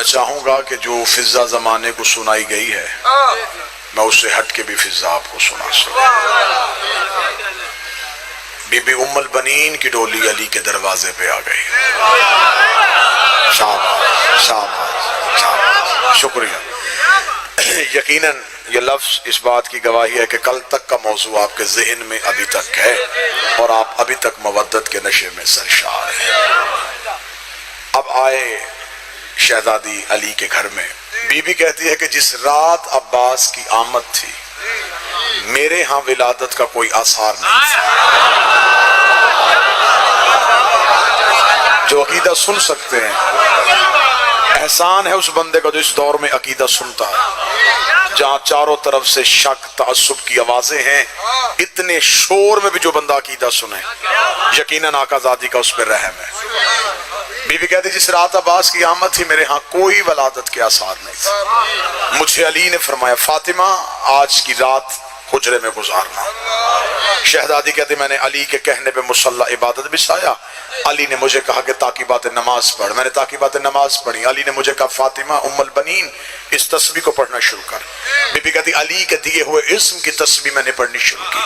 میں چاہوں گا کہ جو فضا زمانے کو سنائی گئی ہے میں اس سے ہٹ کے بھی فضا آپ کو سنا سکوں۔ بی بی ام البنین کی ڈولی علی کے دروازے پہ آ گئی۔ شاباش شاباش شاباش، شکریہ۔ یقیناً یہ لفظ اس بات کی گواہی ہے کہ کل تک کا موضوع آپ کے ذہن میں ابھی تک ہے اور آپ ابھی تک مودت کے نشے میں سرشار ہیں۔ اب آئے شہزادی علی کے گھر میں، بی بی کہتی ہے کہ جس رات عباس کی آمد تھی میرے ہاں ولادت کا کوئی آثار نہیں تھا۔ جو عقیدہ سن سکتے ہیں، احسان ہے اس بندے کا جو اس دور میں عقیدہ سنتا ہے، جہاں چاروں طرف سے شک تعصب کی آوازیں ہیں، اتنے شور میں بھی جو بندہ عقیدہ سنے یقیناً آقا زادی کا اس پہ رحم ہے۔ بی بی کہتی جس رات عباس کی آمد تھی میرے ہاں کوئی ولادت کے آثار نہیں تھے۔ مجھے علی نے فرمایا فاطمہ آج کی رات حجرے میں گزارنا۔ شہزادی کہتی میں نے علی کے کہنے پہ مصلی عبادت بچھایا۔ علی نے مجھے کہا کہ تاکیبات نماز پڑھ، میں نے تاکیبات نماز پڑھی۔ علی نے مجھے کہا فاطمہ ام البنین اس تسبیح کو پڑھنا شروع کر۔ بی بی کہتی علی کے دیے ہوئے اسم کی تسبیح میں نے پڑھنی شروع کی۔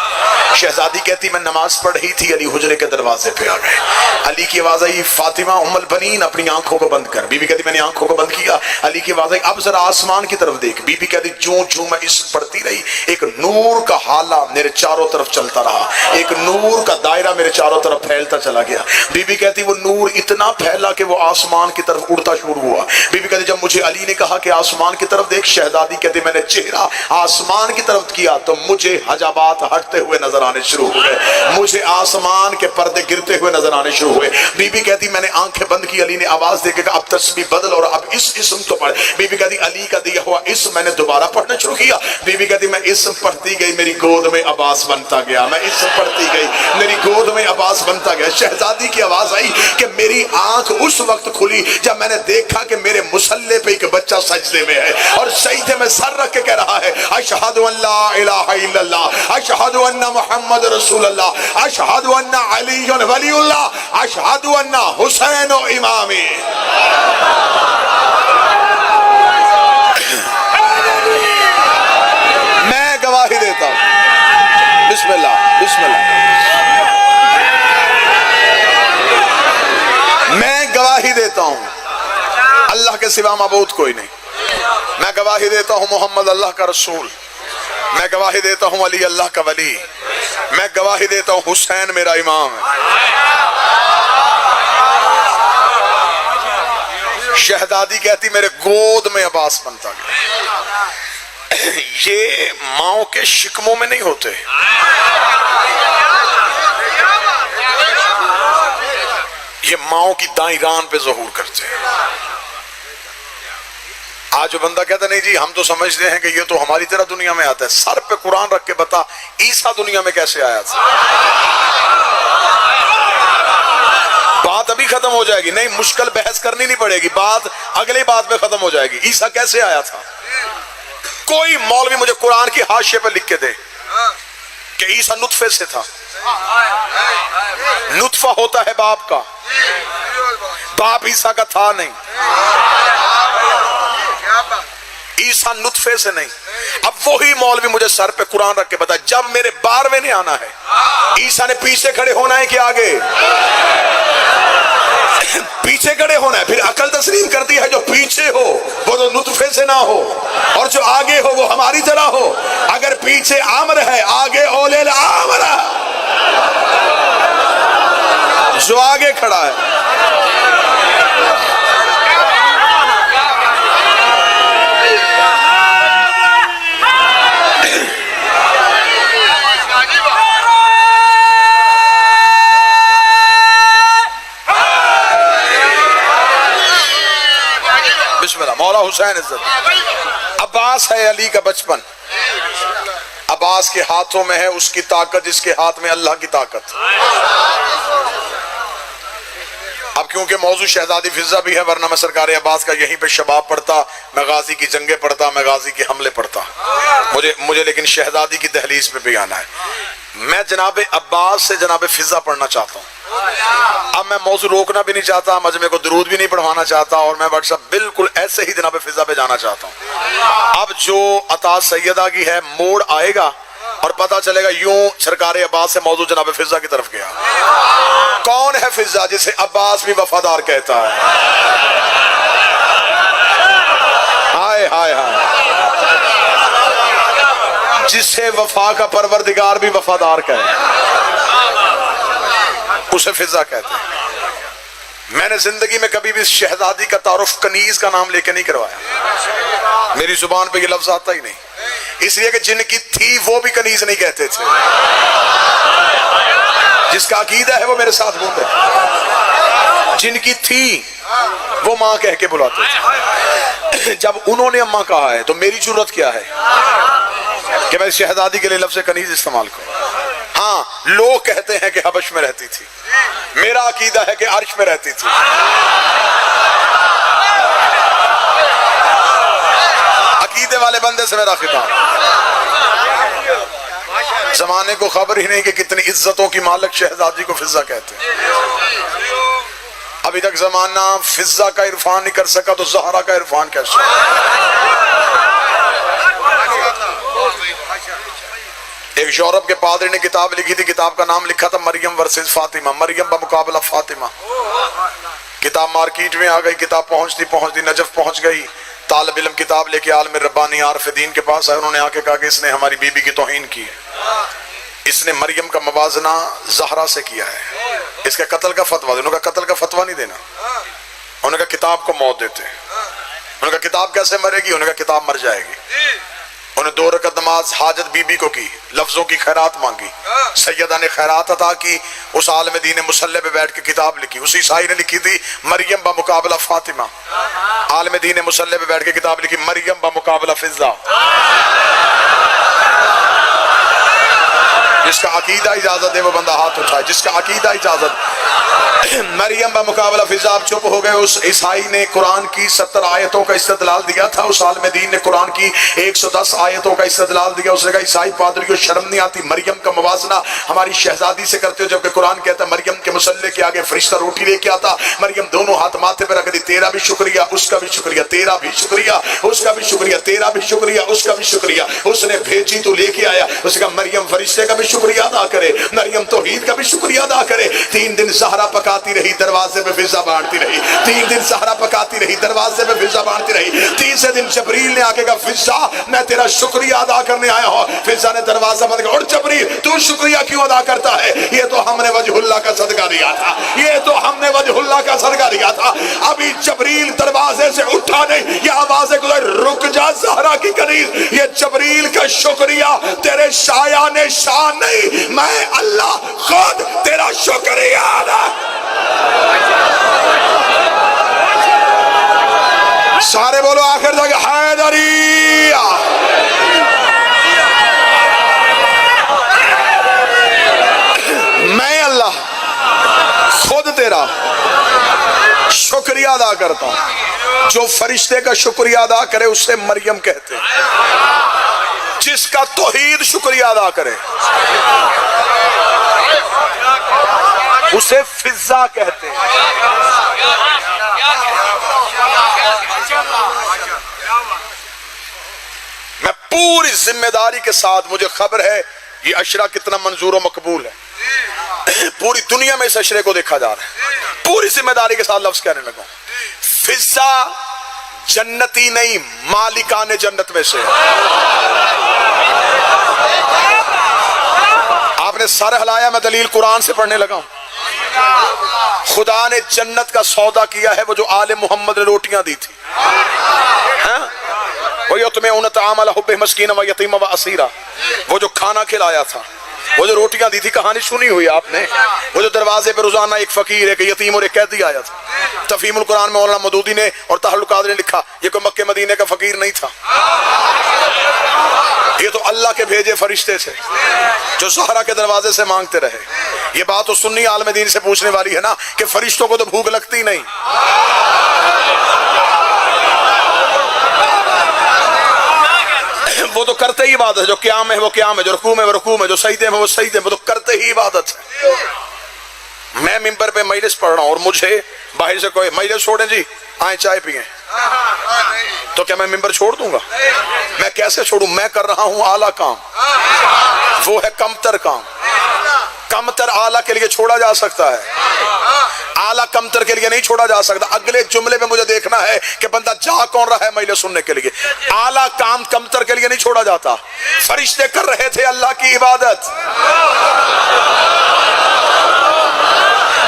شہزادی کہتی میں نماز پڑھ رہی تھی، علی حجرے کے دروازے پہ آ گئے۔ علی کی آواز آئی فاطمہ ام البنین اپنی آنکھوں کو بند کر۔ بی بی کہتی میں نے آنکھوں کو بند کیا۔ علی کی آواز آئی اب ذرا آسمان کی طرف دیکھ۔ بی بی کہتی جوں جوں میں اسم پڑھتی رہی ایک نور کا حالہ میرے چاروں طرف چلتا رہا، ایک نور کا دائرہ میرے چاروں طرف پھیلتا چلا گیا۔ بی بی کہتی وہ نور اتنا پھیلا کہ وہ آسمان کی طرف اڑتا شروع ہوا۔ بی بی کہتی جب مجھے علی نے کہا کہ آسمان کی طرف دیکھ، شہزادی کہتی میں نے چہرہ آسمان کی طرف کیا تو مجھے حجابات ہٹتے ہوئے نظر آنے شروع ہوئے، مجھے آسمان کے پردے گرتے ہوئے نظر آنے شروع ہوئے۔ بی بی کہتی میں نے آنکھیں بند کی، علی نے آواز دے کے کہا اب تسبیح بدل اور اب اس اسم کو پڑھ۔ بی بی کہتی علی کا دیا ہوا اسم میں نے دوبارہ پڑھنا شروع کیا۔ بی بی کہتی میں اسم پڑھتی گئی، میری گود میں عباس بنتا گیا، میں اسم پڑھتی گئی، میری گود میں عباس بنتا گیا۔ شہزادی کی آواز آئی کہ میری آنکھ اس وقت کھلی جب میں نے دیکھا کہ میرے مصلی پہ ایک بچہ سجدے میں ہے اور سجدے میں سر رکھ کے کہہ رہا ہے اشہد ان لا الہ الا اللہ، اشہد ان محمد رسول اللہ، اشہد ان علی ولی اللہ، اشہد ان حسین امامی۔ میں گواہی دیتا ہوں، بسم اللہ بسم اللہ، میں گواہی دیتا ہوں اللہ کے سوا معبود کوئی نہیں، میں گواہی دیتا ہوں محمد اللہ کا رسول، میں گواہی دیتا ہوں علی اللہ کا ولی، میں گواہی دیتا ہوں حسین میرا امام ہے۔ شہزادی کہتی میرے گود میں عباس بنتا گیا۔ یہ ماؤں کے شکموں میں نہیں ہوتے، یہ ماؤں کی دائیں ران پہ ظہور کرتے ہیں۔ آج جو بندہ کہتا نہیں جی ہم تو سمجھتے ہیں کہ یہ تو ہماری طرح دنیا میں آتا ہے، سر پہ قرآن رکھ کے بتا عیسیٰ دنیا میں کیسے آیا تھا؟ بات ابھی ختم ہو جائے گی، نہیں مشکل بحث کرنی نہیں پڑے گی، بات اگلی بات میں ختم ہو جائے گی۔ عیسیٰ کیسے آیا تھا؟ کوئی مولوی مجھے قرآن کی حاشیے پہ لکھ کے دے کہ عیسیٰ نطفے سے تھا۔ نطفہ ہوتا ہے باپ کا، باپ عیسیٰ کا تھا نہیں، عیسیٰ نطفے سے نہیں۔ اب وہی مولوی مجھے سر پہ قرآن رکھ کے بتا جب میرے 12ویں نے آنا ہے عیسیٰ نے پیچھے کھڑے ہونا ہے کہ آگے؟ پیچھے کھڑے ہونا ہے۔ پھر عقل تسلیم کرتی ہے جو پیچھے ہو وہ تو نطفے سے نہ ہو اور جو آگے ہو وہ ہماری طرح ہو۔ اگر پیچھے عامر ہے آگے اولے العامر ہے، جو آگے کھڑا ہے۔ بسم اللہ۔ مولا حسین عزت عباس ہے علی کا بچپن، عباس کے ہاتھوں میں ہے اس کی طاقت جس کے ہاتھ میں اللہ کی طاقت۔ اب کیونکہ موضوع شہزادی فضا بھی ہے ورنہ میں سرکار عباس کا یہیں پہ شباب پڑھتا، میں غازی کی جنگیں پڑھتا، میں غازی کے حملے پڑھتا، مجھے لیکن شہزادی کی دہلیز پہ بھی آنا ہے۔ میں جناب عباس سے جناب فضا پڑھنا چاہتا ہوں۔ اب میں موضوع روکنا بھی نہیں چاہتا، مجمع کو درود بھی نہیں پڑھوانا چاہتا، اور میں WhatsApp بالکل ایسے ہی جناب فضا پہ جانا چاہتا ہوں۔ اب جو عطا سیدہ کی ہے موڑ آئے گا اور پتہ چلے گا یوں سرکار عباس سے موضوع جناب فضا کی طرف گیا۔ کون ہے فضا جسے عباس بھی وفادار کہتا ہے؟ ہائے ہائے ہائے، جسے وفا کا پروردگار بھی وفادار کہے اسے فضا کہتے ہیں۔ میں نے زندگی میں کبھی بھی شہزادی کا تعارف کنیز کا نام لے کے نہیں کروایا، میری زبان پہ یہ لفظ آتا ہی نہیں، اس لیے کہ جن کی تھی وہ بھی کنیز نہیں کہتے تھے، جس کا عقیدہ ہے وہ میرے ساتھ بولتے ہیں، جن کی تھی وہ ماں کہہ کے بلاتے تھے۔ جب انہوں نے اماں کہا ہے تو میری ضرورت کیا ہے کہ میں شہزادی کے لیے لفظ کنیز استعمال کروں؟ ہاں، لوگ کہتے ہیں کہ حبش میں رہتی تھی، میرا عقیدہ ہے کہ عرش میں رہتی تھی۔ عقیدے والے بندے سے میرا خطاب، زمانے کو خبر ہی نہیں کہ کتنی عزتوں کی مالک شہزادی کو فضا کہتے ہیں۔ ابھی تک زمانہ فضا کا عرفان نہیں کر سکا تو زہرا کا عرفان کیسے؟ ایک یورپ کے پادری نے کتاب لکھی تھی، کتاب کا نام لکھا تھا مریم ورسز فاطمہ، مریم بمقابلہ فاطمہ۔ کتاب مارکیٹ میں آ گئی، کتاب پہنچتی نجف پہنچ گئی، طالب علم کتاب لے کے عالم ربانی عارف دین کے پاس آئے، انہوں نے آ کے کہا کہ اس نے ہماری بی بی کی توہین کی ہے، اس نے مریم کا موازنہ زہرا سے کیا ہے، اس کے قتل کا فتویٰ دے۔ انہوں نے کہا قتل کا فتویٰ نہیں دینا، انہوں نے کہا کتاب کو موت دیتے ہیں۔ انہوں نے کہا کتاب کیسے مرے گی؟ انہوں نے کہا کتاب مر جائے گی۔ انہوں نے 2 رکعت نماز حاجت بی بی کو کی، لفظوں کی خیرات مانگی، سیدہ نے خیرات عطا کی، اس عالم دین نے مصلی پہ بیٹھ کے کتاب لکھی، اسی عیسائی نے لکھی تھی مریم بمقابلہ فاطمہ، عالم دین نے مصلی پہ بیٹھ کے کتاب لکھی مریم بمقابلہ فضا۔ جس کا عقیدہ اجازت دے وہ بندہ ہاتھ اٹھائے، جس کا عقیدہ اجازت۔ مریم بمقابلہ فضا آپ چپ ہو گئے۔ اس عیسائی نے قرآن کی 70 آیتوں کا استدلال دیا تھا، اس عالم دین نے قرآن کی 110 آیتوں کا استدلال دیا۔ اس نے کہا عیسائی پادری کو شرم نہیں آتی مریم کا موازنہ ہماری شہزادی سے کرتے ہو، جبکہ قرآن کہتا ہے مریم کے مصلی کے آگے فرشتہ روٹی لے کے آتا، مریم دونوں ہاتھ ماتھے پہ رکھ دی، تیرا بھی شکریہ، اس کا بھی شکریہ، تیرا بھی شکریہ، اس کا بھی شکریہ، تیرا بھی شکریہ، اس کا بھی شکریہ۔ اس نے بھیجی تو لے کے آیا، اس نے کہا مریم فرشتے کا بھی شکریہ ادا کرے، مریم توحید کا بھی شکریہ ادا کرے۔ 3 دن زہرا پکاتی رہی، دروازے پہ فضا بانٹتی رہی، 3 دن زہرا پکاتی رہی، دروازے پہ فضا بانٹتی رہی۔ تیسرے دن جبریل نے آکے کہا فضا میں تیرا شکریہ ادا کرنے آیا ہوں۔ فضا نے دروازہ بند کیا، اور جبریل تو شکریہ کیوں ادا کرتا ہے؟ یہ تو ہم نے وجہ اللہ کا صدقہ دیا تھا، یہ تو ہم نے وجہ اللہ کا صدقہ دیا تھا۔ ابھی جبریل دروازے سے اٹھا نہیں، یہ آوازیں گزر رک جا زہرا کی کنیز، یہ جبریل کا شکریہ تیرے شایان شان نہیں، میں اللہ خود تیرا شکریہ ادا۔ سارے بولو آخر تک حیدریہ۔ میں اللہ خود تیرا شکریہ ادا کرتا ہوں۔ جو فرشتے کا شکریہ ادا کرے اسے مریم کہتے ہیں، جس کا توحید شکریہ ادا کرے اسے فضا کہتے ہیں۔ میں پوری ذمہ داری کے ساتھ، مجھے خبر ہے یہ عشرہ کتنا منظور و مقبول ہے، پوری دنیا میں اس عشرے کو دیکھا جا رہا ہے، پوری ذمہ داری کے ساتھ لفظ کہنے لگا، فضا جنتی نہیں مالکان جنت میں سے۔ آپ نے سر ہلایا، میں دلیل قرآن سے پڑھنے لگا ہوں۔ خدا نے جنت کا سودا کیا ہے، وہ جو آل محمد نے روٹیاں دی تھی، وَيُطْعِمُونَ الطَّعَامَ عَلَىٰ حُبِّهِ مِسْكِينًا وَيَتِيمًا وَأَسِيرًا، وہ جو کھانا کھلایا تھا، وہ جو روٹیاں دی تھی، کہانی سنی ہوئی آپ نے، وہ جو دروازے پہ روزانہ ایک فقیر ایک یتیم اور ایک قیدی آیا تھا۔ تفہیم القرآن میں مولانا مودودی نے اور طاہر القادری نے لکھا یہ کوئی مکہ مدینے کا فقیر نہیں تھا، یہ تو اللہ کے بھیجے فرشتے تھے جو زہرا کے دروازے سے مانگتے رہے۔ یہ بات تو سنی عالم دین سے پوچھنے والی ہے نا کہ فرشتوں کو تو بھوک لگتی نہیں، وہ تو کرتے ہی عبادت ہے، جو قیام ہے وہ قیام ہے، جو رکوع میں وہ رکوع میں، جو سجدے میں وہ سجدے میں، وہ تو کرتے ہی عبادت ہے۔ میں ممبر پہ مجلس پڑھ رہا ہوں اور مجھے باہر سے کوئی مجلس چھوڑیں جی آئیں چائے پئیں، تو کیا میں ممبر چھوڑ دوں گا؟ میں کیسے چھوڑوں؟ میں کر رہا ہوں اعلیٰ کام، وہ ہے کمتر کام۔ کمتر اعلیٰ کے لیے چھوڑا جا سکتا ہے، اعلیٰ کمتر کے لیے نہیں چھوڑا جا سکتا۔ اگلے جملے میں مجھے دیکھنا ہے کہ بندہ جا کون رہا ہے مجلس سننے کے لیے۔ اعلیٰ کام کمتر کے لیے نہیں چھوڑا جاتا۔ فرشتے کر رہے تھے اللہ کی عبادت،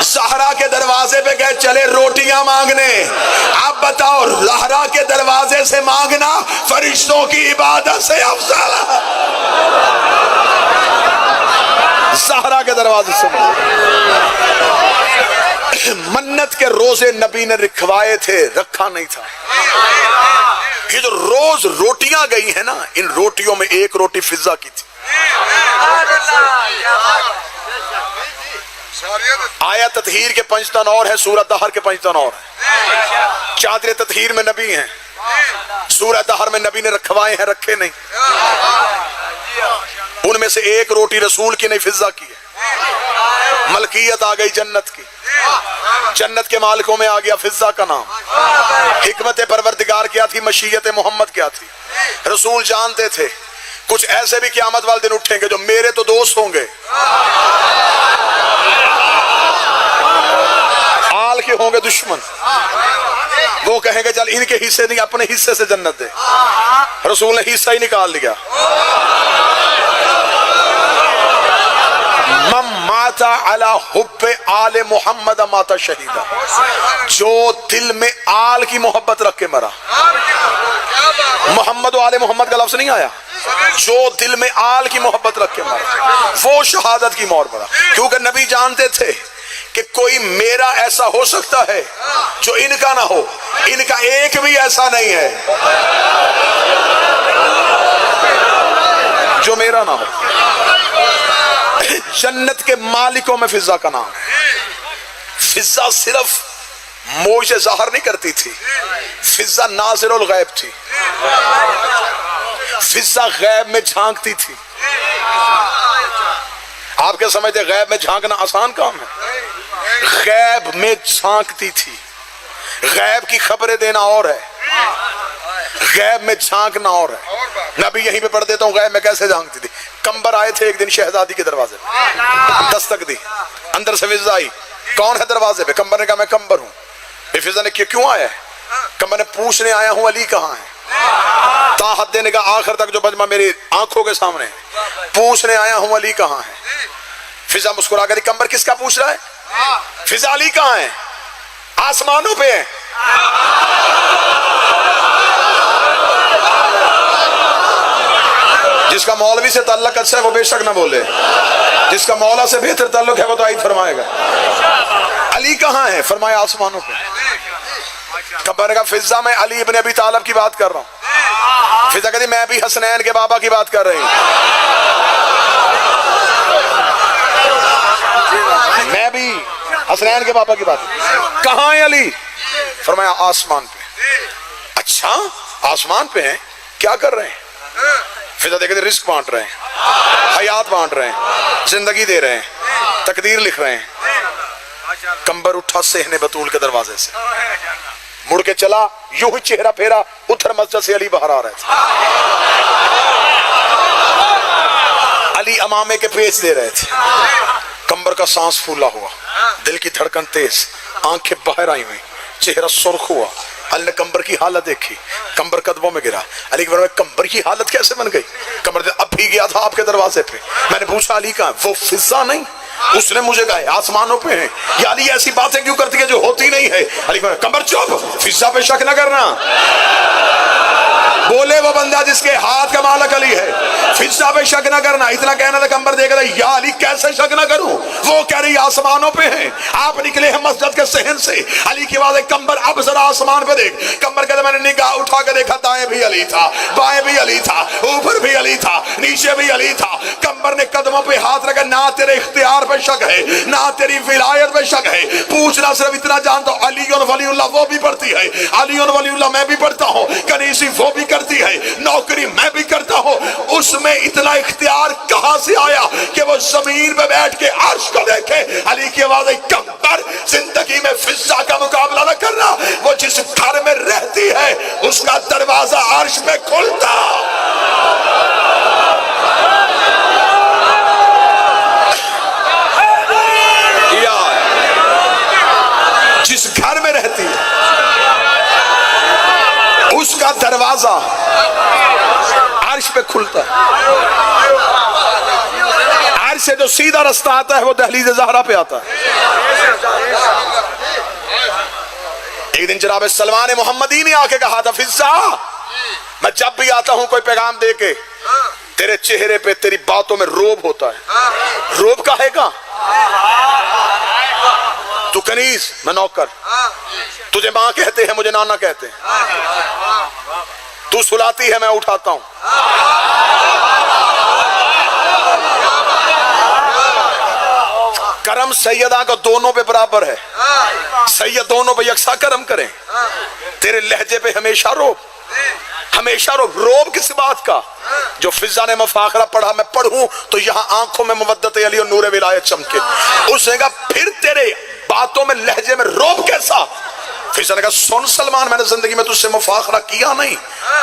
زہرا کے دروازے پہ گئے چلے روٹیاں مانگنے۔ اب بتاؤ زہرا کے دروازے سے مانگنا فرشتوں کی عبادت سے افضل ہے؟ زہرا کے دروازے سے منت کے روزے نبی نے رکھوائے تھے، رکھا نہیں تھا۔ یہ جو روز روٹیاں گئی ہیں نا، ان روٹیوں میں ایک روٹی فضہ کی تھی۔ آیا تطہیر کے 5 تن اور ہے، سورہ دہر کے 5 تن اور ہے۔ چادر تطہیر میں نبی ہیں، سورہ دہر میں نبی نے رکھوائے ہیں، رکھے نہیں۔ ان میں سے ایک روٹی رسول کی نہیں، فضہ کی ہے۔ ملکیت آ گئی جنت کی، جنت کے مالکوں میں آ گیا فضہ کا نام۔ حکمت پروردگار کیا تھی، مشیت محمد کیا تھی؟ رسول جانتے تھے کچھ ایسے بھی قیامت والے دن اٹھیں گے جو میرے تو دوست ہوں گے، آل کے ہوں گے دشمن۔ وہ کہیں گے چل ان کے حصے نہیں، اپنے حصے سے جنت دے۔ رسول نے حصہ ہی نکال لیا۔ من مات علی حب آل محمد مات شہیدہ، جو دل میں آل کی محبت رکھ کے مرا۔ محمد و آل محمد کا لفظ نہیں آیا، جو دل میں آل کی محبت رکھ کے مرا وہ شہادت کی موت مرا۔ کیونکہ نبی جانتے تھے کہ کوئی میرا ایسا ہو سکتا ہے جو ان کا نہ ہو، ان کا ایک بھی ایسا نہیں ہے جو میرا نہ ہو۔ جنت کے مالکوں میں فضہ کا نام ہے۔ فضہ صرف موجے ظاہر نہیں کرتی تھی، فضہ ناظر الغیب تھی، فضہ غیب میں جھانکتی تھی۔ آپ کیا سمجھتے غیب میں جھانکنا آسان کام ہے؟ غیب میں جھانکتی تھی۔ غیب کی خبریں دینا اور ہے، غیب میں جھانکنا اور ہے۔ نبی یہیں پہ پڑھ دیتا ہوں غیب میں کیسے جھانکتی تھی۔ کمبر آئے تھے ایک دن شہزادی کے دروازے پہ، دستک دی، اندر سے فضہ آئی، کون ہے دروازے پہ؟ کمبر نے کہا میں کمبر ہوں۔ فضہ نے کیوں آیا ہے؟ کمبر نے پوچھنے آیا ہوں علی کہاں ہے۔ تا حد نے کہا آخر تک جو مجمع میری آنکھوں کے سامنے ہے، پوچھنے آیا ہوں علی کہاں ہے۔ فضہ مسکرا کر کمبر کس کا پوچھ رہا ہے؟ فضہ علی کہاں ہے؟ آسمانوں پہ ہے۔ جس کا مولوی سے تعلق اچھا ہے وہ بے شک نہ بولے، جس کا مولا سے بہتر تعلق ہے وہ تو آئیت فرمائے گا۔ علی کہاں ہے؟ فرمایا آسمانوں پہ۔ کمبر نے کہا فضہ میں علی ابن ابی طالب کی بات کر رہا ہوں۔ فضہ کہتی میں بھی حسنین کے بابا کی بات کر رہی ہوں، میں بھی حسنین کے بابا کی بات۔ کہاں ہے علی؟ فرمایا آسمان پہ۔ اچھا آسمان پہ ہیں، کیا کر رہے ہیں؟ فضہ دیکھتے رزق بانٹ رہے ہیں، حیات بانٹ رہے ہیں، زندگی دے رہے ہیں، تقدیر لکھ رہے ہیں۔ کمبر اٹھا صحن بطول کے دروازے سے، مڑ کے چلا، یوں ہی چہرہ پھیرا، ادھر مسجد سے علی باہر آ رہے تھے۔ علی امامے کے پیچ دے رہے تھے۔ کمبر کا سانس پھولا ہوا، دل کی دھڑکن تیز، آنکھیں باہر آئی ہوئی، چہرہ سرخ ہوا۔ علی نے کمبر کی حالت دیکھی، کمبر قدموں میں گرا۔ علی کے فرمایا کمبر کی حالت کیسے بن گئی؟ کمبر نے اب بھی گیا تھا آپ کے دروازے پہ، میں نے پوچھا علی کہاں؟ وہ فضہ نہیں، اس نے مجھے کہا آسمانوں پہ ہیں۔ یا علی ایسی باتیں کیوں کرتی ہے جو ہوتی نہیں ہے؟ علی فرمایا کمبر چپ، فضہ پہ شک نہ کرنا۔ بولے وہ بندہ جس کے ہاتھ کا مالک علی ہے، فضہ پہ شک نہ کرنا۔ اتنا کہنا تھا کمبر دیکھ رہا یا علی کیسے شک نہ کروں؟ وہ کہہ رہی آسمانوں پہ ہیں۔ آپ نکلے ہیں مسجد کے صحن سے، علی کی آواز ہے کمبر اب ذرا آسمان پہ دیکھ۔ کمبر کہتا میں نے نگاہ اٹھا کے دیکھا، دائیں بھی علی تھا، بائیں بھی علی تھا، اوپر بھی علی تھا، نیچے بھی علی تھا۔ کمبر نے قدموں پہ ہاتھ رکھا، نہ تیرے اختیار پہ شک ہے، نہ تیری ولایت پہ شک ہے، پوچھنا صرف اتنا جانتا ہوں علی ولی اللہ وہ بھی پڑھتی ہے، علی ولی اللہ میں بھی پڑھتا ہوں، کنیسی وہ بھی کرتی ہے، نوکری میں بھی کرتا ہوں، اس اس میں اتنا اختیار کہاں سے آیا کہ وہ زمین پہ بیٹھ کے عرش کو دیکھے؟ علی کی آواز ہے کم پر زندگی میں فضا کا مقابلہ نہ کرنا، وہ جس گھر میں رہتی ہے اس کا دروازہ عرش پہ کھلتا۔ جس گھر میں رہتی ہے اس کا دروازہ عرش پہ کھلتا ہے۔ عرش سے جو سیدھا رستہ آتا ہے وہ دہلیز زہرا پہ آتا ہے۔ ایک دن جناب سلمان محمدی نے آ کے کہا تھا فضا میں جب بھی آتا ہوں کوئی پیغام دے کے تیرے چہرے پہ تیری باتوں میں روب ہوتا ہے۔ روب کا ہے کا تو کنیز میں نوکر، تجھے ماں کہتے ہیں مجھے نانا کہتے ہیں، تو سلاتی ہے میں اٹھاتا ہوں۔ کرم سیدہ کا دونوں پہ برابر ہے، سید دونوں پہ یکساں کرم کریں۔ تیرے لہجے پہ ہمیشہ روب، ہمیشہ روب کس بات کا؟ جو فضا نے مفاخرہ پڑھا میں پڑھوں تو یہاں آنکھوں میں مودت علی اور نور ولایت چمکے۔ اس نے کہا پھر تیرے باتوں میں لہجے میں روب کیسا؟ فضا نے کہا سن سلمان میں نے زندگی میں تجھ سے مفاخرہ کیا نہیں،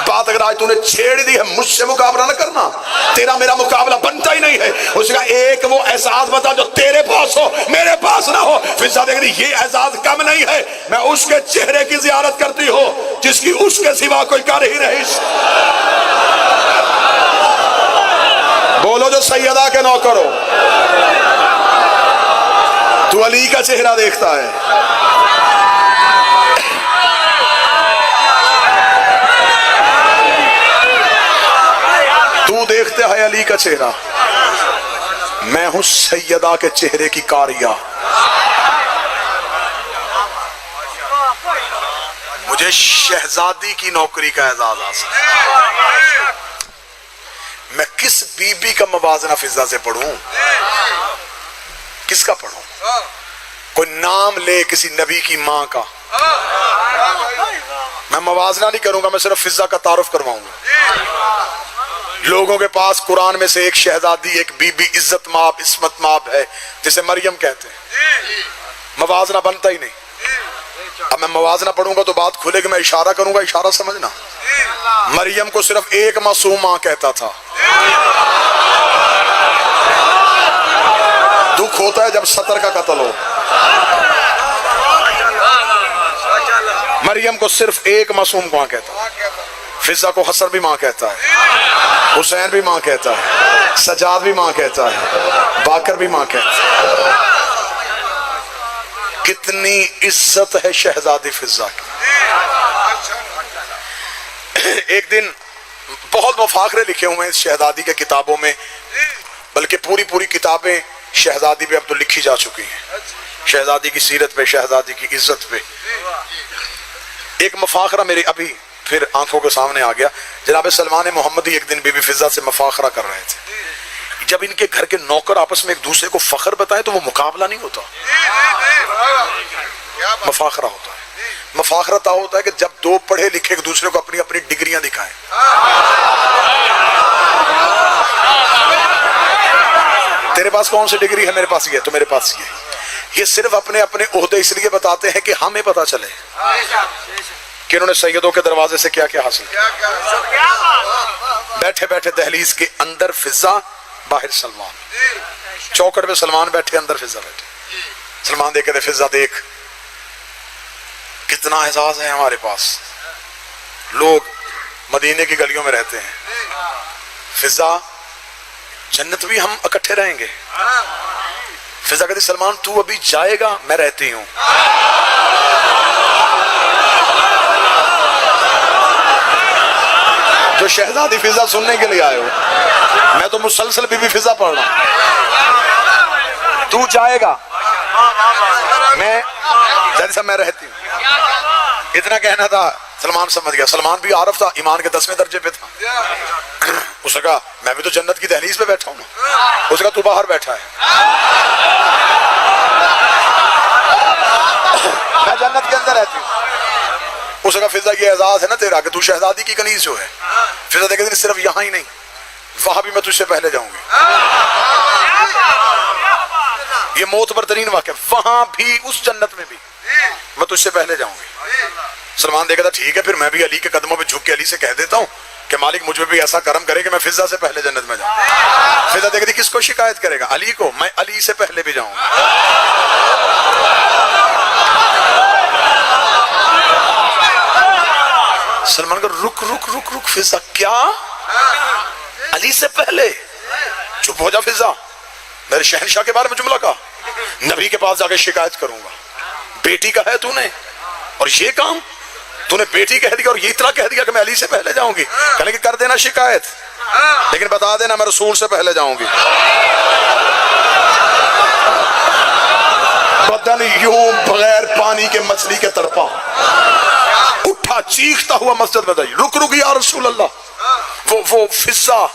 بات اگر آج تو نے چھیڑ دی ہے مجھ سے مقابلہ نہ کرنا، تیرا میرا مقابلہ بنتا ہی نہیں ہے۔ اس نے کہا ایک وہ احساس بتا جو تیرے پاس ہو میرے پاس نہ ہو۔ فضا دیکھ رہی یہ احساس کم نہیں ہے، میں اس کے چہرے کی زیارت کرتی ہوں جس کی اس کے سوا کوئی کر ہی نہیں۔ بولو جو سیدہ کے نوکر ہو، تو علی کا چہرہ دیکھتا ہے۔ تو دیکھتے ہے علی کا چہرہ، میں ہوں سیدہ کے چہرے کی کاریہ۔ مجھے شہزادی کی نوکری کا اعزاز حاصل ہے۔ میں کس بی بی کا موازنہ فضا سے پڑھوں؟ کس کا پڑھوں؟ کوئی نام لے کسی نبی کی ماں کا، میں موازنہ نہیں کروں گا، میں صرف فضا کا تعارف کرواؤں گا۔ لوگوں کے پاس قرآن میں سے ایک شہزادی ایک بی بی عزت ماب عصمت ماب ہے جسے مریم کہتے ہیں، موازنہ بنتا ہی نہیں۔ اب میں موازنہ پڑھوں گا تو بات کھلے گی، میں اشارہ کروں گا، اشارہ سمجھنا۔ مریم کو صرف ایک معصوم ماں کہتا تھا۔ دکھ ہوتا ہے جب 70 کا قتل ہو۔ مریم کو صرف ایک معصوم ماں کہتا، فضا کو حسن بھی ماں کہتا ہے، حسین بھی ماں کہتا ہے، سجاد بھی ماں کہتا ہے، باکر بھی ماں کہتا ہے۔ کتنی عزت ہے شہزادی فضا کی۔ ایک دن بہت مفاخرے لکھے ہوئے ہیں اس شہزادی کے کتابوں میں، بلکہ پوری کتابیں شہزادی پہ اب تو لکھی جا چکی ہیں، شہزادی کی سیرت پہ، شہزادی کی عزت پہ۔ ایک مفاخرہ میرے ابھی پھر آنکھوں کے سامنے آ گیا۔ جناب سلمان محمدی ایک دن بی بی فضا سے مفاخرہ کر رہے تھے۔ جب ان کے گھر کے نوکر آپس میں ایک دوسرے کو فخر بتائیں تو وہ مقابلہ نہیں ہوتا، مفاخرہ ہوتا ہے۔ مفاخرہ تا ہوتا ہے کہ جب دو پڑھے لکھے ایک دوسرے کو اپنی اپنی ڈگریاں دکھائیں۔ تیرے پاس کون سی ڈگری ہے؟ میرے پاس یہ ہے، تو میرے پاس یہ ہے۔ یہ صرف اپنے اپنے عہدے اس لیے بتاتے ہیں کہ ہمیں پتا چلے کہ انہوں نے سیدوں کے دروازے سے کیا کیا حاصل کیا۔ بیٹھے بیٹھے دہلیز کے اندر فضا، باہر سلمان، چوکٹ پہ سلمان بیٹھے، اندر فضا بیٹھے۔ سلمان دیکھے تھے فضا دیکھ کتنا احساس ہے ہمارے پاس، لوگ مدینے کی گلیوں میں رہتے ہیں، فضا جنت بھی ہم اکٹھے رہیں گے۔ فضا کہتی سلمان تو ابھی جائے گا، میں رہتی ہوں۔ جو شہزادی فضا سننے کے لیے آئے ہو، میں تو مسلسل بی بی فضا پڑھ رہا ہوں۔ تو جائے گا، میں میں رہتی ہوں۔ اتنا کہنا تھا، سلمان سمجھ گیا۔ سلمان بھی عارف تھا، ایمان کے 10ویں درجے پہ تھا۔ اس نے کہا میں بھی تو جنت کی دہلیز پہ بیٹھا ہوں نا۔ اس نے کہا تو باہر بیٹھا ہے، میں جنت کے اندر رہتی ہوں۔ اس نے کہا فضا یہ اعزاز ہے نا تیرا کہ تو شہزادی کی کنیز جو ہے۔ فضا دیکھتے صرف یہاں ہی نہیں، وہاں بھی میں تجھ سے پہلے جاؤں گی. یہ معتبر ترین واقعہ. وہاں بھی اس جنت میں بھی میں تجھ سے پہلے جاؤں گی. سلمان دیکھا تھا ٹھیک ہے پھر میں بھی علی کے قدموں پہ جھک کے علی سے کہہ دیتا ہوں کہ مالک مجھ پہ بھی ایسا کرم کرے کہ میں فضا سے پہلے جنت میں جاؤں. فضا دیکھتی کس کو شکایت کرے گا؟ علی کو. میں علی سے پہلے بھی جاؤں گا. سلمان کو رک رک رک رک فضا کیا علی سے پہلے؟ چپ ہو جا فضا. میرے شہنشاہ کے بارے میں جملہ کہا. نبی کے پاس جا کے شکایت کروں گا. بیٹی کا ہے تو نے اور یہ کام تو نے بیٹی کہہ دیا اور یہ اتنا کہہ دیا کہ میں علی سے پہلے جاؤں گی. کہنے کہ کر دینا شکایت لیکن بتا دینا میں رسول سے پہلے جاؤں گی. بدن یوں بغیر پانی کے مچھلی کے تڑپا اٹھا چیختا ہوا مسجد میں گئی. رک رک یا رسول اللہ. وہ فضا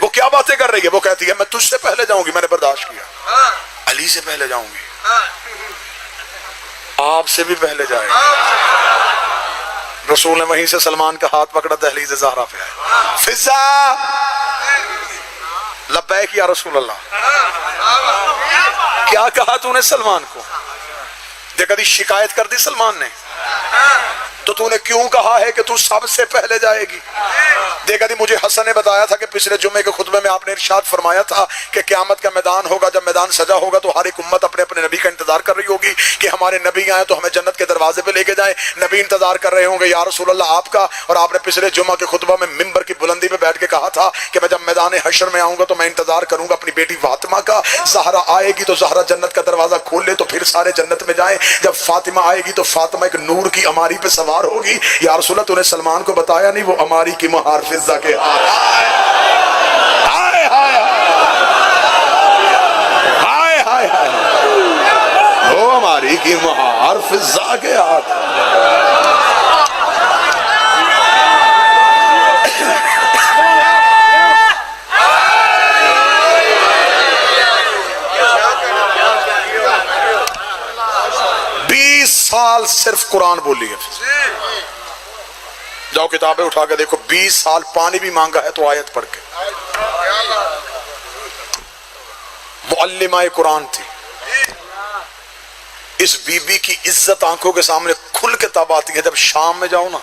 وہ کیا باتیں کر رہی ہے؟ وہ کہتی ہے میں تجھ سے پہلے جاؤں گی. میں نے برداشت کیا. علی سے پہلے جاؤں گی. آپ سے بھی پہلے جائے گا. رسول نے وہیں سے سلمان کا ہاتھ پکڑا دہلیز زہرا پہ آئے. فضا لبیک یا رسول اللہ. کیا کہا تو نے سلمان کو؟ دیکھا دی شکایت کر دی سلمان نے تو نے کیوں کہا ہے کہ تو سب سے پہلے جائے گی؟ دیکھا دی مجھے حسن نے بتایا تھا کہ پچھلے جمعے کے خطبے میں آپ نے ارشاد فرمایا تھا کہ قیامت کا میدان ہوگا. جب میدان سجا ہوگا تو ہر ایک امت اپنے اپنے نبی کا انتظار کر رہی ہوگی کہ ہمارے نبی آئیں تو ہمیں جنت کے دروازے پہ لے کے جائیں. نبی انتظار کر رہے ہوں گے یا رسول اللہ آپ کا. اور آپ نے پچھلے جمعہ کے خطبہ میں ممبر کی بلندی پہ بیٹھ کے کہا تھا کہ میں جب میدان حشر میں آؤں گا تو میں انتظار کروں گا اپنی بیٹی فاطمہ کا. زہرا آئے گی تو زہرا جنت کا دروازہ کھول لے تو پھر سارے جنت میں جائیں. جب فاطمہ آئے گی تو فاطمہ ایک نور کی اماری پہ سوار ہوگی. یا رسول اللہ تو نے سلمان کو بتایا نہیں وہ اماری کی مہار فضا کے ہاتھ. ہائے ہائے ہائے ہائے ہائے وہ اماری کی مہار فضا کے ہاتھ. سال صرف قرآن بولی ہے. جاؤ کتابیں اٹھا کے دیکھو. 20 سال پانی بھی مانگا ہے تو آیت پڑھ کے. معلمہ قرآن تھی. اس بی بی کی عزت آنکھوں کے سامنے کھل کے تب آتی ہے جب شام میں جاؤ نا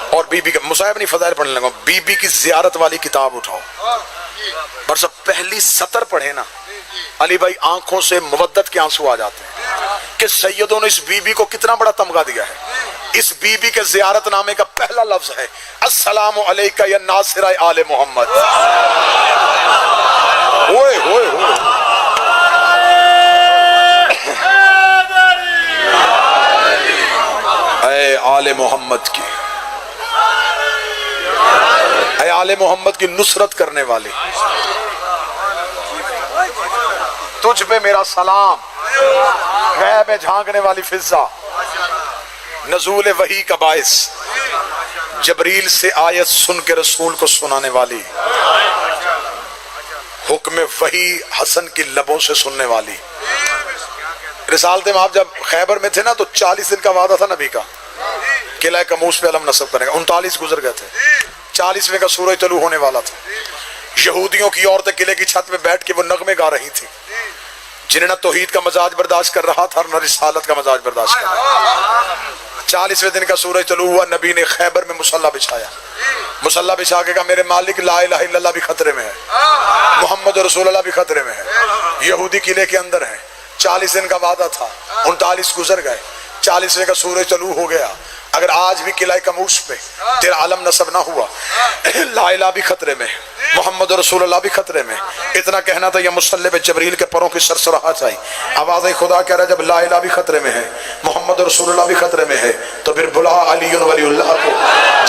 اور بی بی کا مصاحب نہیں فضائل پڑھنے لگا. بی بی کی زیارت والی کتاب اٹھاؤ برسا پہلی سطر پڑھے نا علی بھائی آنکھوں سے مودت کے آنسو آ جاتے ہیں کہ سیدوں نے اس بی بی کو کتنا بڑا تمغہ دیا ہے. اس بی بی کے زیارت نامے کا پہلا لفظ ہے السلام علیکہ یا ناصرہ آل محمد. ہوئے ہوئے ہوئے اے آل محمد کی اے آل محمد کی نصرت کرنے والی تجھ پہ میرا سلام. غیب میں جھانکنے والی فضا نزول وحی کا باعث جبریل سے آیت سن کے رسول کو سنانے والی حکم وحی حسن کی لبوں سے سننے والی. رسالت میں آپ جب خیبر میں تھے نا تو 40 دن کا وعدہ تھا نبی کا قلعہ کموس پہ علم نصب کرے گا. 39 گزر گئے تھے. 40ویں کا سورج طلوع ہونے والا تھا. یہودیوں کی عورتیں قلعے کی چھت پہ بیٹھ کے وہ نغمے گا رہی تھی جنہیں نہ توحید کا مزاج برداشت کر رہا تھا اور نہ رسالت کا مزاج برداشت کر رہا تھا. 40ویں دن کا سورج طلوع ہوا. نبی نے خیبر میں مصلی بچھایا. مصلی بچھا کے کہا میرے مالک لا الہ الا اللہ بھی خطرے میں ہے, محمد رسول اللہ بھی خطرے میں ہے. یہودی قلعے کے اندر ہیں. 40 دن کا وعدہ تھا. 39 گزر گئے. 40ویں کا سورج طلوع ہو گیا. اگر آج بھی قلعہ کموس پہ تیرا علم نصب نہ ہوا لا الہ بھی خطرے میں, محمد رسول اللہ بھی خطرے میں. اتنا کہنا تھا یا مصلی پہ جبریل کے پروں کی سرسراہٹ آئی. آواز خدا کہہ رہا جب لا الہ بھی خطرے میں ہے محمد رسول اللہ بھی خطرے میں ہے تو پھر بلا علی ولی اللہ کو.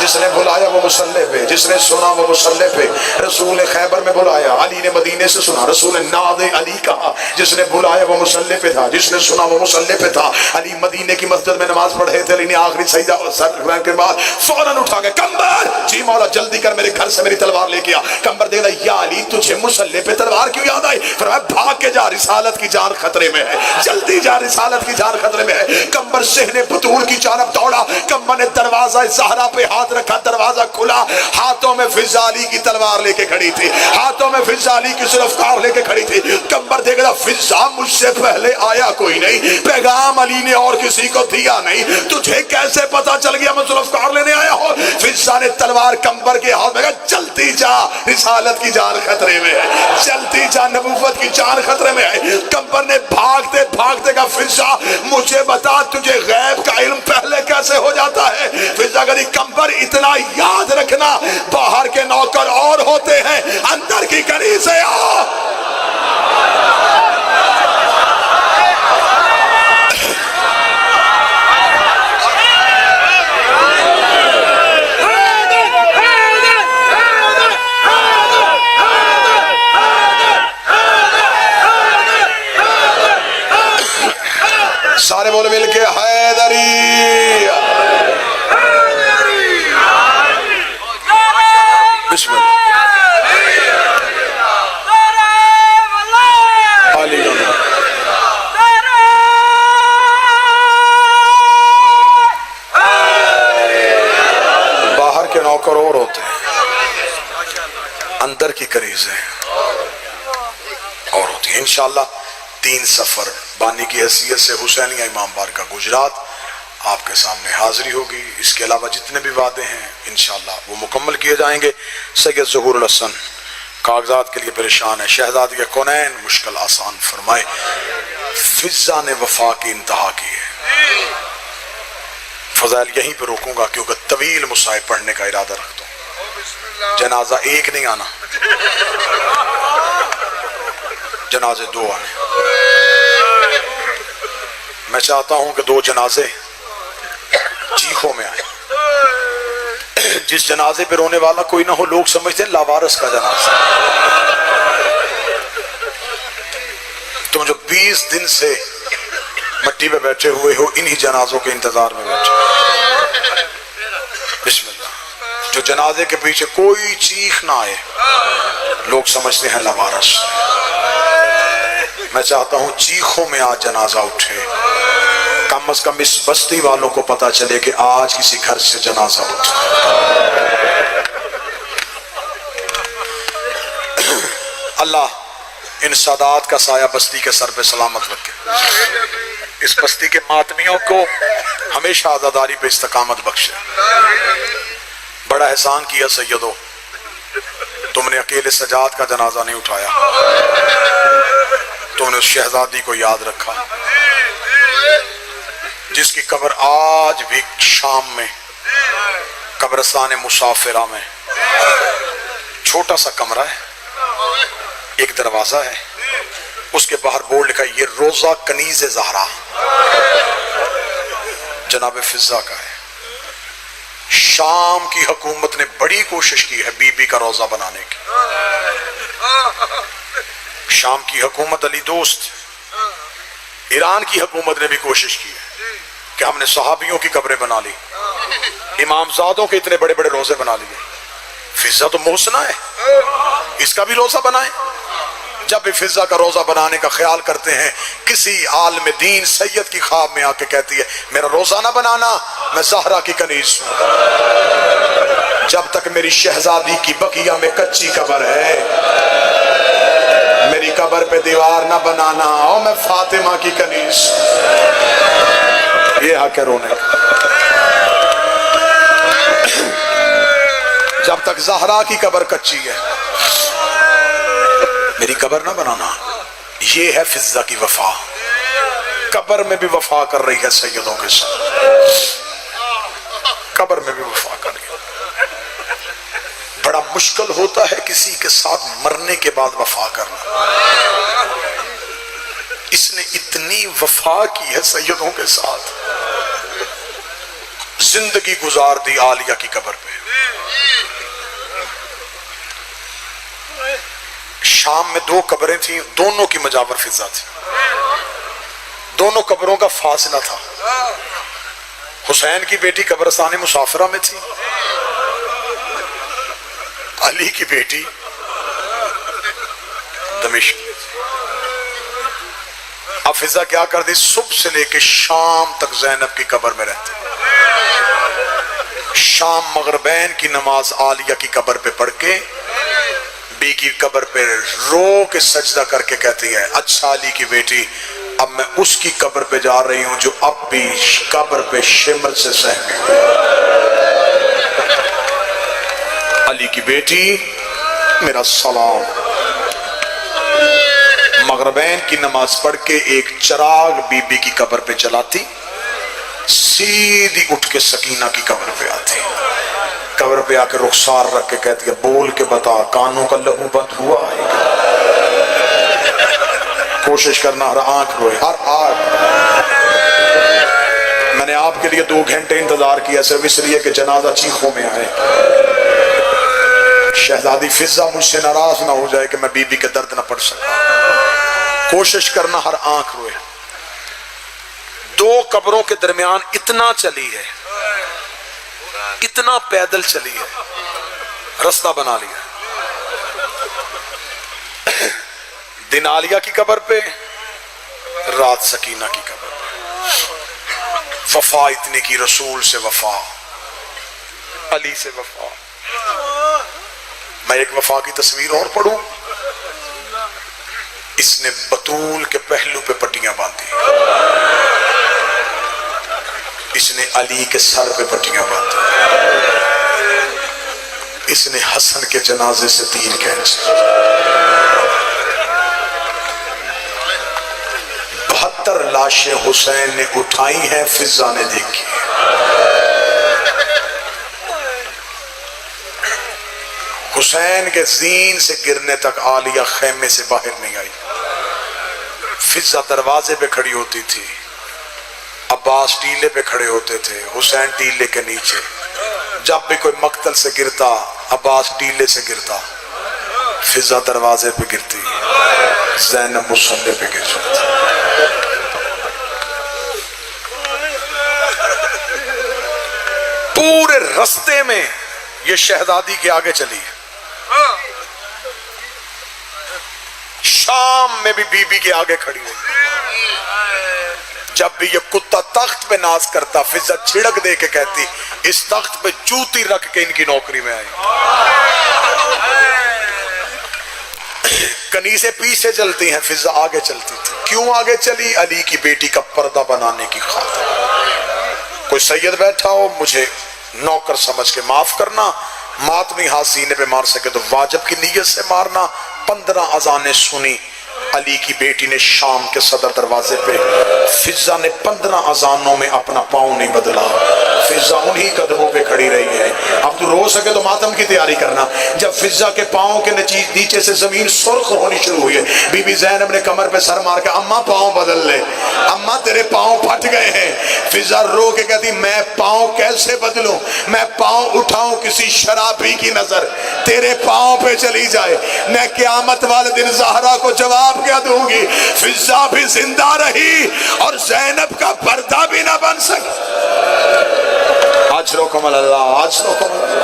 جس نے بلایا وہ مصلی پہ, جس نے سنا وہ مصلی پہ. رسول نے خیبر میں بلایا, علی نے مدینے سے سنا. رسول نے ناد علی کہا. جس نے بلایا وہ مصلی پہ تھا, جس نے سنا وہ مصلی پہ تھا. علی مدینے کی مسجد میں نماز پڑھ رہے تھے. علی نے آخری سجدہ سر کے بعد فوراً اٹھا کے کمبر جی مولا جلدی کر میرے گھر سے میری تلوار لے کے آ. کمبر دے رہا یا علی تجھے مصلی پہ تلوار کیوں یاد آئی؟ فرمایا بھاگ کے جا, رسالت کی جان خطرے میں ہے. جلدی جا, رسالت کی جان خطرے میں ہے. کمبر صحن بطول کی جانب دوڑا. کمبر نے دروازہ زہرا پہ ہاتھ رکھا, دروازہ کھلا, ہاتھوں میں فضا علی کی تلوار لے کے کھڑی تھی, ہاتھوں میں فضا علی کی ذوالفقار لے کے کھڑی تھی. قمر دیکھ رہا فضا مجھ سے پہلے آیا کوئی نہیں, پیغام علی نے اور کسی کو دیا نہیں, تجھے کیسے پتا چل گیا میں ذوالفقار لینے آیا ہوں؟ فضا نے تلوار قمر کے ہاتھ میں کہا چلتی جا, رسالت کی جان خطرے میں ہے, چلتی جا, نبوت کی جان خطرے میں ہے. قمر نے بھاگتے بھاگتے کہا فضا مجھے بتا تجھے غیب کا علم پہلے کیسے ہو جاتا ہے؟ فضا کہتی قمر اتنا یاد رکھنا, باہر کے نوکر اور ہوتے ہیں, اندر کی کڑی سے آ. سارے بولے مل کے حیدری, بسم باہر کے نوکر اور ہوتے ہیں, اندر کی کنیزیں اور ہوتی ہیں. انشاءاللہ 3 سفر بانی کی حیثیت سے حسینیہ امام بارگاہ گجرات آپ کے سامنے حاضری ہوگی. اس کے علاوہ جتنے بھی وعدے ہیں انشاءاللہ وہ مکمل کیے جائیں گے. سید ظہور الحسن کاغذات کے لیے پریشان ہے, شہزادی کونین مشکل آسان فرمائے. فضا نے وفا کی انتہا کی ہے. فضائل یہیں پہ روکوں گا کیونکہ طویل مصائب پڑھنے کا ارادہ رکھتا ہوں. جنازہ ایک نہیں آنا, جنازے 2 آنے. میں چاہتا ہوں کہ 2 جنازے چیخوں میں آئے. جس جنازے پہ رونے والا کوئی نہ ہو, لوگ سمجھتے ہیں لاوارث کا جنازہ. تم جو 20 دن سے مٹی پہ بیٹھے ہوئے ہو انہی جنازوں کے انتظار میں بیٹھے, بسم اللہ. جو جنازے کے پیچھے کوئی چیخ نہ آئے, لوگ سمجھتے ہیں لاوارث. میں چاہتا ہوں چیخوں میں آج جنازہ اٹھے, کم از کم اس بستی والوں کو پتا چلے کہ آج کسی گھر سے جنازہ اٹھا. اللہ ان سادات کا سایہ بستی کے سر پہ سلامت رکھے. اس بستی کے ماتمیوں کو ہمیشہ عزاداری پہ استقامت بخشے. بڑا احسان کیا سیدو, تم نے اکیلے سجاد کا جنازہ نہیں اٹھایا, تم نے اس شہزادی کو یاد رکھا جس کی قبر آج بھی شام میں قبرستان مسافرہ میں چھوٹا سا کمرہ ہے, ایک دروازہ ہے, اس کے باہر بورڈ لکھا ہے یہ روضہ کنیز زہرا جناب فضا کا ہے. شام کی حکومت نے بڑی کوشش کی ہے بی بی کا روضہ بنانے کی. شام کی حکومت علی دوست, ایران کی حکومت نے بھی کوشش کی ہے کہ ہم نے صحابیوں کی قبریں بنا لی, امام زادوں کے اتنے بڑے بڑے روزے بنا لیے. فضا تو محسنہ ہے, اس کا بھی روزہ بنائیں. جب بھی فضا کا روزہ بنانے کا خیال کرتے ہیں, کسی عالم دین سید کی خواب میں آ کے کہتی ہے میرا روزہ نہ بنانا, میں زہرا کی کنیز ہوں. جب تک میری شہزادی کی بقیہ میں کچی قبر ہے, میری قبر پہ دیوار نہ بنانا, اور میں فاطمہ کی کنیز. یہ حق ہے رونے کا. جب تک زہرا کی قبر کچی ہے میری قبر نہ بنانا. یہ ہے فضا کی وفا, قبر میں بھی وفا کر رہی ہے سیدوں کے ساتھ, قبر میں بھی وفا کر رہی ہے. بڑا مشکل ہوتا ہے کسی کے ساتھ مرنے کے بعد وفا کرنا. اس نے اتنی وفا کی ہے سیدوں کے ساتھ, زندگی گزار دی عالیہ کی قبر پہ. شام میں 2 قبریں تھیں, دونوں کی مجاور فضا تھی, دونوں قبروں کا فاصلہ تھا. حسین کی بیٹی قبرستان مسافرہ میں تھی, علی کی بیٹی دمشق. اب فضا کیا کر دی, صبح سے لے کے شام تک زینب کی قبر میں رہتے. شام مغربین کی نماز عالیہ کی قبر پہ پڑھ کے بی کی قبر پہ رو کے سجدہ کر کے کہتی ہے اچھا علی کی بیٹی اب میں اس کی قبر پہ جا رہی ہوں جو اب بھی قبر پہ شمر سے سہمی ہوئی۔ علی کی بیٹی میرا سلام۔ مغربین کی نماز پڑھ کے ایک چراغ بی بی کی قبر پہ جلاتی، سیدھی اٹھ کے سکینہ کی قبر پہ آتی، قبر پہ آ کے رخسار رکھ کے کہتی ہے بول کے بتا کانوں کا لہو بند ہوا ہے کیا؟ کوشش کرنا ہر آنکھ روئے، ہر آنکھ۔ میں نے آپ کے لیے 2 گھنٹے انتظار کیا صرف اس لیے کہ جنازہ چیخوں میں آئے، شہزادی فضہ مجھ سے ناراض نہ ہو جائے کہ میں بی بی کے درد نہ پڑھ سکا۔ کوشش کرنا ہر آنکھ روئے۔ 2 قبروں کے درمیان اتنا چلی ہے، اتنا پیدل چلی ہے، رستہ بنا لیا۔ دن عالیہ کی قبر پہ، رات سکینہ کی قبر پہ۔ وفا اتنی کی رسول سے وفا، علی سے وفا۔ میں ایک وفا کی تصویر اور پڑھوں، اس نے بطول کے پہلو پہ پٹیاں باندھی، اس نے علی کے سر پہ پٹیاں باندھی، اس نے حسن کے جنازے سے تیر کھینچے۔ 72 لاشیں حسین نے اٹھائی ہیں، فضہ نے دیکھی۔ حسین کے زین سے گرنے تک عالیہ خیمے سے باہر نہیں آئی۔ فضہ دروازے پہ کھڑی ہوتی تھی، عباس ٹیلے پہ کھڑے ہوتے تھے، حسین ٹیلے کے نیچے۔ جب بھی کوئی مقتل سے گرتا عباس ٹیلے سے گرتا، فضہ دروازے پہ گرتی، زینب مصلی پہ گر جاتی۔ پورے رستے میں یہ شہزادی کے آگے چلی، شام میں بھی بی بی کے آگے کھڑی ہوئی۔ جب بھی یہ کتا تخت پہ ناز کرتا، فضہ چھڑک دے کے کہتی اس تخت پہ جوتی رکھ کے ان کی نوکری میں آئی۔ کنیزیں پیچھے چلتی ہیں، فضہ آگے چلتی تھی۔ کیوں آگے چلی؟ علی کی بیٹی کا پردہ بنانے کی خاطر۔ کوئی سید بیٹھا ہو مجھے نوکر سمجھ کے معاف کرنا، ماتمی ہاتھ سینے پہ مار سکے تو واجب کی نیت سے مارنا۔ 15 اذانیں سنی علی کی بیٹی نے شام کے صدر دروازے پہ، فضہ نے 15 اذانوں میں اپنا پاؤں نہیں بدلا، فضہ انہی قدموں پہ کھڑی رہی ہے۔ اب تو رو سکے تو ماتم کی تیاری کرنا۔ جب فضہ کے پاؤں کے نیچے سے زمین سرخ ہونی شروع ہوئی ہے، بی بی زینب نے کمر پہ سر مار کے اماں پاؤں بدل لے، اماں تیرے پاؤں پھٹ گئے ہیں۔ فضہ رو کے کہتی میں پاؤں کیسے بدلوں؟ میں پاؤں اٹھاؤں کسی شرابی کی نظر تیرے پاؤں پہ چلی جائے، میں قیامت والے دن زہرا کو جواب کیا دوں گی؟ فضہ بھی زندہ رہی اور زینب کا پردہ بھی نہ بن سکی۔ اجرکم اللہ، اجرکم اللہ۔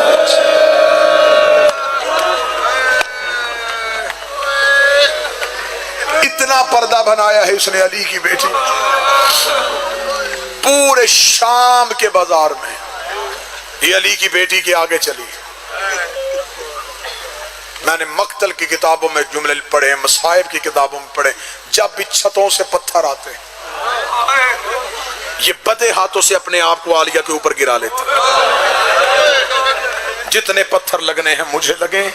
اتنا پردہ بنایا ہے اس نے علی کی بیٹی۔ پورے شام کے بازار میں یہ علی کی بیٹی کے آگے چلی۔ میں نے مقتل کی کتابوں میں جملے پڑھے، مصائب کی کتابوں میں پڑھے، جب بھی چھتوں سے پتھر آتے یہ بدے ہاتھوں سے اپنے آپ کو عالیہ کے اوپر گرا لیتے۔ جتنے پتھر لگنے ہیں مجھے لگیں،